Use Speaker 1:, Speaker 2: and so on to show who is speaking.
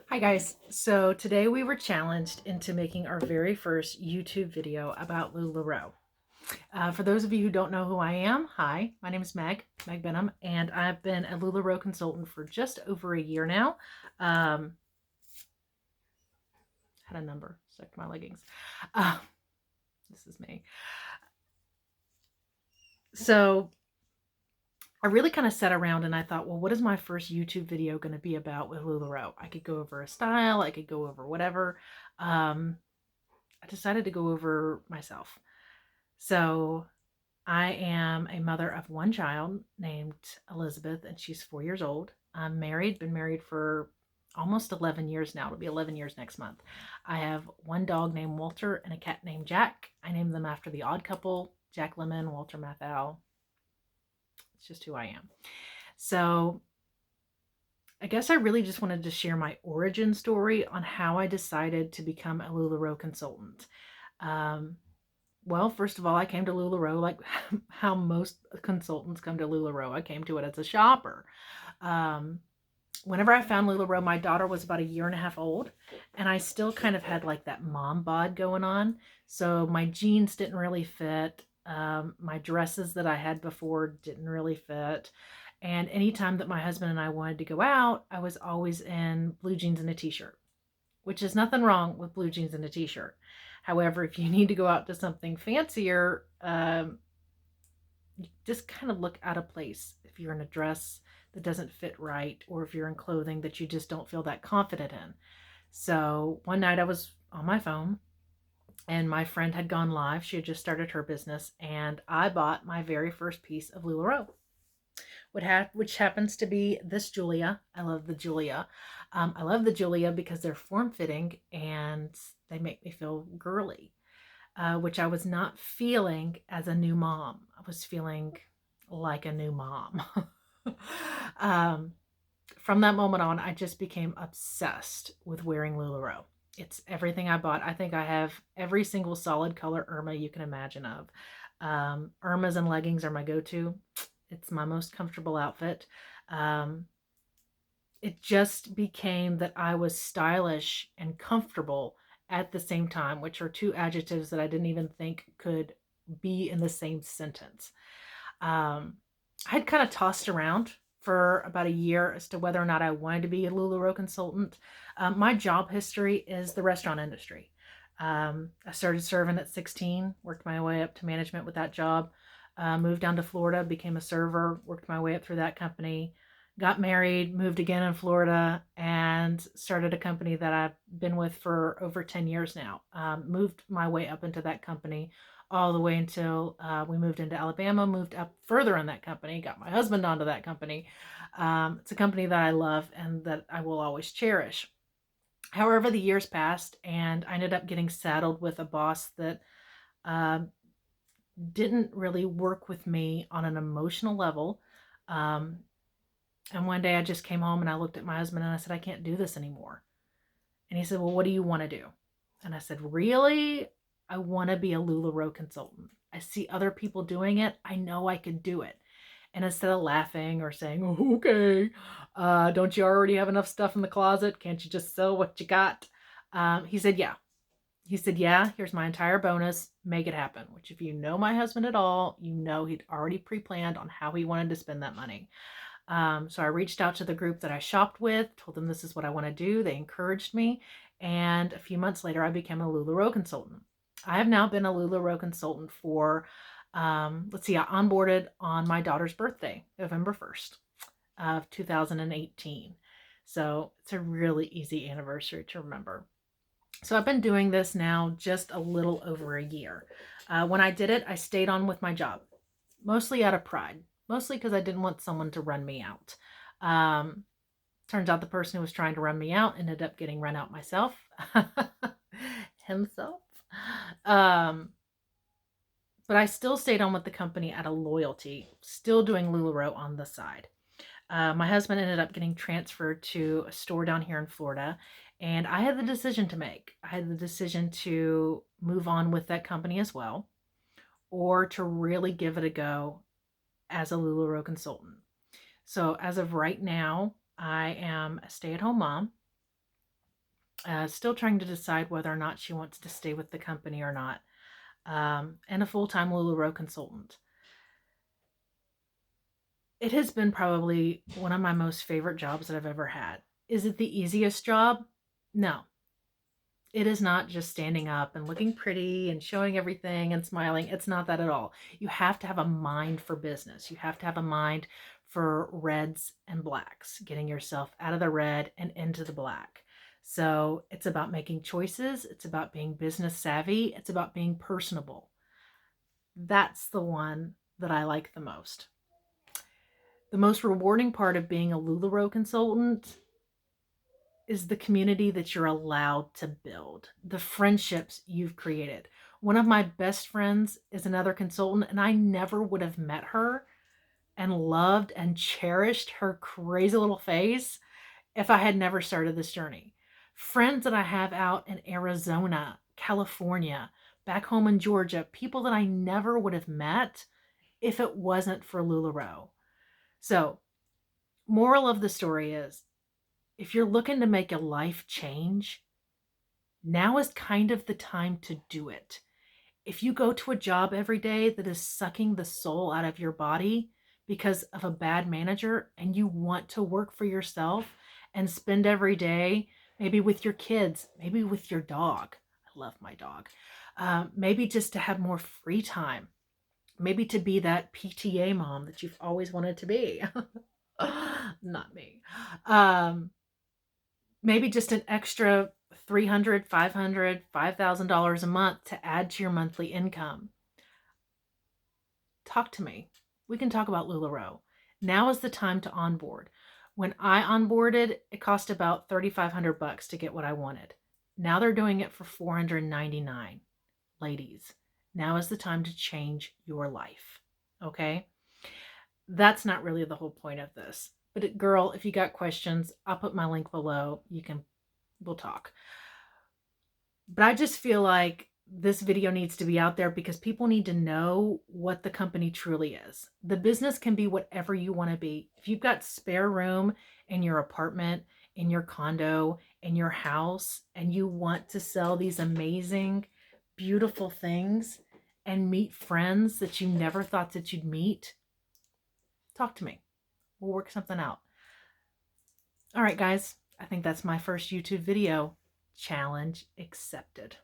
Speaker 1: Hi guys, so today we were challenged into making our very first YouTube video about LuLaRoe. For those of you who don't know who I am, hi, my name is Meg Benham, and I've been a LuLaRoe consultant for just over a year now. Had a number stuck to my leggings. Uh, this is me. So I really kind of sat around and I thought, well, what is my first YouTube video going to be about with LuLaRoe? I could go over a style, I could go over whatever. I decided to go over myself. So I am a mother of one child named Elizabeth, and she's 4 years old. I'm married, been married for almost 11 years now. It'll be 11 years next month. I have one dog named Walter and a cat named Jack. I named them after the Odd Couple, Jack Lemmon, Walter Matthau. It's just who I am. So I guess I really just wanted to share my origin story on how I decided to become a LuLaRoe consultant. Well, first of all, I came to LuLaRoe like how most consultants come to LuLaRoe. I came to it as a shopper. Um, Whenever I found LuLaRoe, my daughter was about a year and a half old, and I still kind of had like that mom bod going on. So my jeans didn't really fit. My dresses that I had before didn't really fit. And anytime that my husband and I wanted to go out, I was always in blue jeans and a t-shirt, which is nothing wrong with blue jeans and a t-shirt. However, if you need to go out to something fancier, you just kind of look out of place if you're in a dress that doesn't fit right, or if you're in clothing that you just don't feel that confident in. So one night I was on my phone and my friend had gone live. She had just started her business, and I bought my very first piece of LuLaRoe, which happens to be this Julia. I love the Julia. I love the Julia because they're form-fitting and they make me feel girly, which I was not feeling as a new mom. I was feeling like a new mom. um, from that moment on, I just became obsessed with wearing LuLaRoe. It's everything I bought. I think I have every single solid color Irma you can imagine of. Irmas and leggings are my go-to. It's my most comfortable outfit. Um, it just became that I was stylish and comfortable at the same time, which are two adjectives that I didn't even think could be in the same sentence. I had kind of tossed around for about a year as to whether or not I wanted to be a LuLaRoe consultant. My job history is the restaurant industry. I started serving at 16, worked my way up to management with that job, moved down to Florida, became a server, worked my way up through that company, got married, moved again in Florida, and started a company that I've been with for over 10 years now. Moved my way up into that company all the way until we moved into Alabama, moved up further in that company, got my husband onto that company. It's a company that I love and that I will always cherish. However, the years passed, and I ended up getting saddled with a boss that uh, didn't really work with me on an emotional level. Um, and one day I just came home and I looked at my husband and I said, I can't do this anymore. And he said, well, what do you want to do? And I said, really? I want to be a LuLaRoe consultant. I see other people doing it. I know I could do it. And instead of laughing or saying, oh, okay, don't you already have enough stuff in the closet? Can't you just sell what you got? He said, yeah. He said, yeah, here's my entire bonus. Make it happen. Which, if you know my husband at all, you know he'd already pre-planned on how he wanted to spend that money. So I reached out to the group that I shopped with, told them this is what I want to do. They encouraged me. And a few months later, I became a LuLaRoe consultant. I have now been a LuLaRoe consultant for, let's see, I onboarded on my daughter's birthday, November 1st of 2018. So it's a really easy anniversary to remember. So I've been doing this now just a little over a year. When I did it, I stayed on with my job, mostly out of pride, mostly because I didn't want someone to run me out. Um, Turns out the person who was trying to run me out ended up getting run out myself, himself. Um, but I still stayed on with the company out of loyalty, still doing LuLaRoe on the side. My husband ended up getting transferred to a store down here in Florida, and I had the decision to make. I had the decision to move on with that company as well, or to really give it a go as a LuLaRoe consultant. So as of right now, I am a stay-at-home mom. Still trying to decide whether or not she wants to stay with the company or not. And a full-time LuLaRoe consultant. It has been probably one of my most favorite jobs that I've ever had. Is it the easiest job? No. It is not just standing up and looking pretty and showing everything and smiling. It's not that at all. You have to have a mind for business. You have to have a mind for reds and blacks, getting yourself out of the red and into the black. So it's about making choices. It's about being business savvy. It's about being personable. That's the one that I like the most. The most rewarding part of being a LuLaRoe consultant is the community that you're allowed to build, the friendships you've created. One of my best friends is another consultant, and I never would have met her and loved and cherished her crazy little face if I had never started this journey. Friends that I have out in Arizona, California, back home in Georgia, people that I never would have met if it wasn't for LuLaRoe. So, moral of the story is, if you're looking to make a life change, now is kind of the time to do it. If you go to a job every day that is sucking the soul out of your body because of a bad manager, and you want to work for yourself and spend every day maybe with your kids, maybe with your dog. I love my dog. Maybe just to have more free time, maybe to be that PTA mom that you've always wanted to be. Not me. Maybe just an extra $300, $500, $5,000 a month to add to your monthly income. Talk to me. We can talk about LuLaRoe. Now is the time to onboard. When I onboarded, it cost about $3,500 to get what I wanted. Now they're doing it for $499. Ladies, now is the time to change your life. Okay? That's not really the whole point of this. But girl, if you got questions, I'll put my link below. We'll talk. But I just feel like this video needs to be out there because people need to know what the company truly is. The business can be whatever you want to be. If you've got spare room in your apartment, in your condo, in your house, and you want to sell these amazing, beautiful things and meet friends that you never thought that you'd meet, talk to me. We'll work something out. All right, guys. I think that's my first YouTube video. Challenge accepted.